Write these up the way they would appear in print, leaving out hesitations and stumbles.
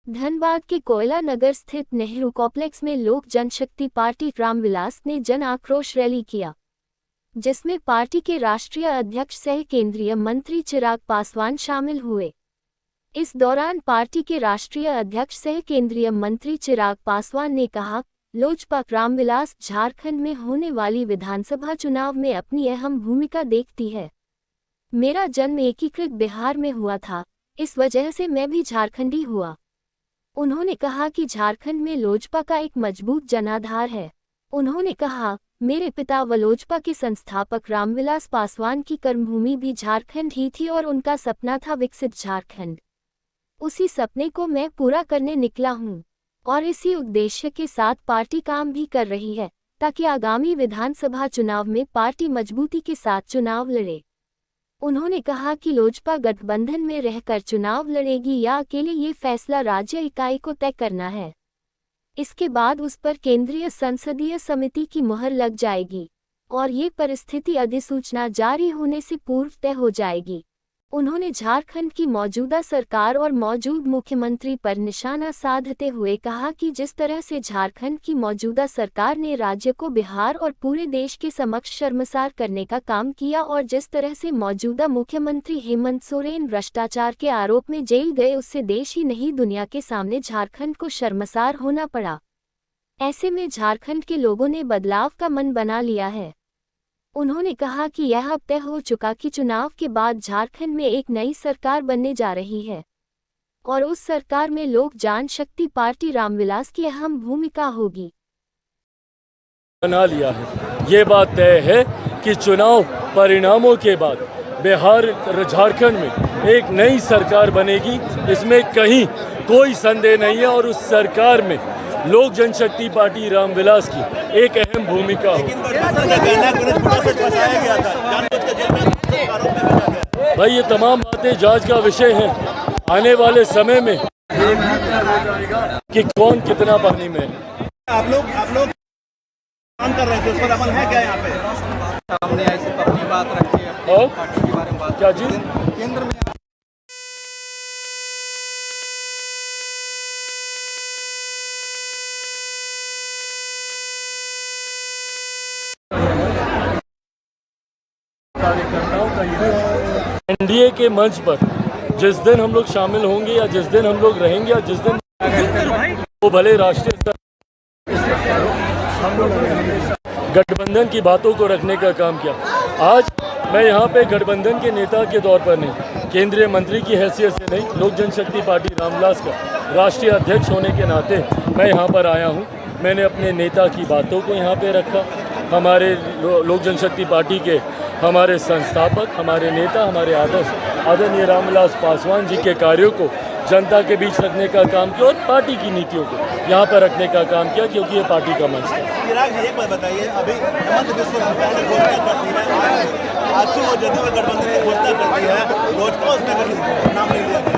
धनबाद के कोयला नगर स्थित नेहरू कॉम्प्लेक्स में लोक जनशक्ति पार्टी रामविलास ने जन आक्रोश रैली किया, जिसमें पार्टी के राष्ट्रीय अध्यक्ष सह केंद्रीय मंत्री चिराग पासवान शामिल हुए। इस दौरान पार्टी के राष्ट्रीय अध्यक्ष सह केंद्रीय मंत्री चिराग पासवान ने कहा, लोजपा रामविलास झारखंड में होने वाली विधानसभा चुनाव में अपनी अहम भूमिका देखती है। मेरा जन्म एकीकृत बिहार में हुआ था, इस वजह से मैं भी झारखंडी हुआ। उन्होंने कहा कि झारखंड में लोजपा का एक मजबूत जनाधार है। उन्होंने कहा, मेरे पिता व लोजपा के संस्थापक रामविलास पासवान की कर्मभूमि भी झारखंड ही थी और उनका सपना था विकसित झारखंड। उसी सपने को मैं पूरा करने निकला हूं और इसी उद्देश्य के साथ पार्टी काम भी कर रही है, ताकि आगामी विधानसभा चुनाव में पार्टी मजबूती के साथ चुनाव लड़े। उन्होंने कहा कि लोजपा गठबंधन में रहकर चुनाव लड़ेगी या अकेले ये फैसला राज्य इकाई को तय करना है। इसके बाद उस पर केंद्रीय संसदीय समिति की मुहर लग जाएगी और ये परिस्थिति अधिसूचना जारी होने से पूर्व तय हो जाएगी। उन्होंने झारखंड की मौजूदा सरकार और मौजूद मुख्यमंत्री पर निशाना साधते हुए कहा कि जिस तरह से झारखंड की मौजूदा सरकार ने राज्य को बिहार और पूरे देश के समक्ष शर्मसार करने का काम किया और जिस तरह से मौजूदा मुख्यमंत्री हेमंत सोरेन भ्रष्टाचार के आरोप में जेल गए, उससे देश ही नहीं दुनिया के सामने झारखंड को शर्मसार होना पड़ा। ऐसे में झारखंड के लोगों ने बदलाव का मन बना लिया है। उन्होंने कहा कि यह अब तय हो चुका कि चुनाव के बाद झारखंड में एक नई सरकार बनने जा रही है और उस सरकार में लोक जनशक्ति पार्टी रामविलास की अहम भूमिका होगी। बना लिया है। ये बात तय है कि चुनाव परिणामों के बाद बिहार झारखंड में एक नई सरकार बनेगी, इसमें कहीं कोई संदेह नहीं है और उस सरकार में लोक जनशक्ति पार्टी रामविलास की एक अहम भूमिका होगी। भाई ये तमाम बातें जांच का विषय हैं। आने वाले समय में कि कौन कितना पानी में है। आप लोग काम कर रहे थे, उस पर अमल है क्या? यहाँ पे सामने ऐसी अपनी बात रखी है पार्टी के बारे में बात, क्या चीज केंद्र में कार्यकर्ताओं का एनडीए के मंच पर जिस दिन हम लोग शामिल होंगे या जिस दिन हम लोग रहेंगे या जिस दिन वो भले राष्ट्रीय स्तर हम लोग गठबंधन की बातों को रखने का काम किया। आज मैं यहाँ पे गठबंधन के नेता के तौर पर नहीं, केंद्रीय मंत्री की हैसियत से नहीं, लोक जनशक्ति पार्टी रामविलास का राष्ट्रीय अध्यक्ष होने के नाते मैं यहाँ पर आया हूँ। मैंने अपने नेता की बातों को यहाँ पे रखा। हमारे लोक जनशक्ति पार्टी के हमारे संस्थापक, हमारे नेता, हमारे आदरणीय रामविलास पासवान जी के कार्यों को जनता के बीच रखने का काम किया और पार्टी की नीतियों को यहाँ पर रखने का काम किया, क्योंकि ये पार्टी का मंच है। चिराग जी, एक बात बताइए, अभी हेमंत बिस्वा सरकार ने घोषणा करती है, आज से वो जदयू में गठबंधन की घोषणा करती है, लोजपा उसमें नाम नहीं लिया गया।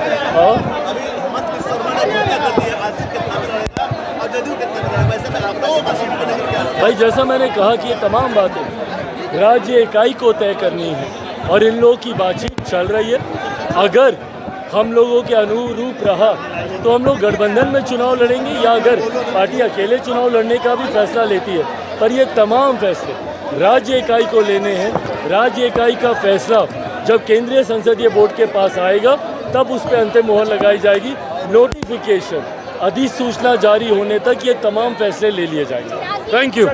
अभी हेमंत बिस्वा ने घोषणा कर दी है, आज से कितना में रहेगा और जदयू कितना में रहेगा, वैसे में आप लोगों का सीट पर नहीं क्या? भाई जैसा मैंने कहा कि ये तमाम बातें राज्य इकाई को तय करनी है और इन लोगों की बातचीत चल रही है। अगर हम लोगों के अनुरूप रहा तो हम लोग गठबंधन में चुनाव लड़ेंगे या अगर पार्टी अकेले चुनाव लड़ने का भी फैसला लेती है, पर ये तमाम फैसले राज्य इकाई को लेने हैं। राज्य इकाई का फैसला जब केंद्रीय संसदीय बोर्ड के पास आएगा तब उस पर अंतिम मोहर लगाई जाएगी। नोटिफिकेशन, अधिसूचना जारी होने तक ये तमाम फैसले ले लिए जाएंगे। Thank you.